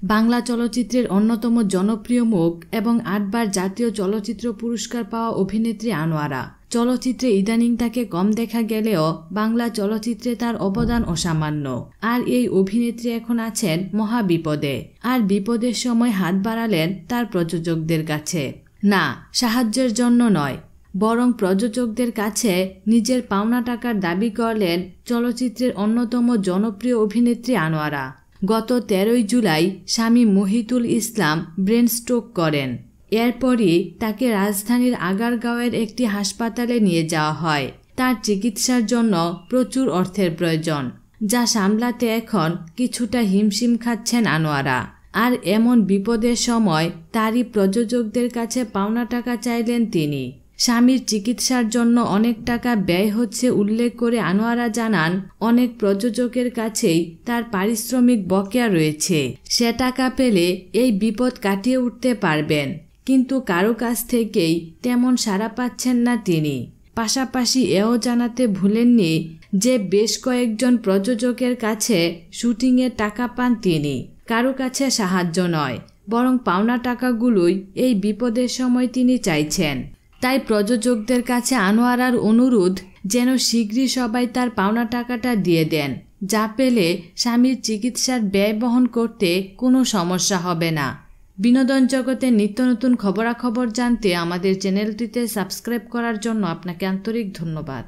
বাংলা চলচ্চিত্রের অন্যতম জনপ্রিয় মুখ এবং 8 বার জাতীয় চলচ্চিত্র পুরস্কার পাওয়া অভিনেত্রী আনোয়ারা। চলচ্চিত্রে ইদানিং তাকে কম দেখা গেলেও বাংলা চলচ্চিত্রে তার অবদান অসামান্য। আর এই অভিনেত্রী এখন আছেন মহা বিপদে। আর বিপদের সময় হাত বাড়ালেন তার প্রযোজকদের কাছে। না, সাহায্যের জন্য নয়, বরং প্রযোজকদের কাছে নিজের পাওনা টাকার দাবি করলেন চলচ্চিত্রের অন্যতম জনপ্রিয় অভিনেত্রী আনোয়ারা। গত 13 জুলাই স্বামী মহিতুল ইসলাম ব্রেন স্ট্রোক করেন। এরপরই তাকে রাজধানীর আগারগাঁওয়ের একটি হাসপাতালে নিয়ে যাওয়া হয়। তার চিকিৎসার জন্য প্রচুর অর্থের প্রয়োজন, যা সামলাতে এখন কিছুটা হিমশিম খাচ্ছেন আনোয়ারা। আর এমন বিপদের সময় তারই প্রযোজকদের কাছে পাওনা টাকা চাইলেন তিনি। স্বামীর চিকিৎসার জন্য অনেক টাকা ব্যয় হচ্ছে উল্লেখ করে আনোয়ারা জানান, অনেক প্রযোজকের কাছেই তার পারিশ্রমিক বকেয়া রয়েছে। সে টাকা পেলে এই বিপদ কাটিয়ে উঠতে পারবেন, কিন্তু কারো কাছ থেকেই তেমন সাড়া পাচ্ছেন না তিনি। পাশাপাশি এও জানাতে ভুলেননি যে বেশ কয়েকজন প্রযোজকের কাছে শুটিংয়ের টাকা পান তিনি। কারো কাছে সাহায্য নয়, বরং পাওনা টাকাগুলোই এই বিপদের সময় তিনি চাইছেন। তাই প্রযোজকদের কাছে আনোয়ারার অনুরোধ যেন শীঘ্রই সবাই তার পাওনা টাকাটা দিয়ে দেন, যা পেলে স্বামীর চিকিৎসার ব্যয় বহন করতে কোনো সমস্যা হবে না। বিনোদন জগতের নিত্য নতুন খবরাখবর জানতে আমাদের চ্যানেলটিতে সাবস্ক্রাইব করার জন্য আপনাকে আন্তরিক ধন্যবাদ।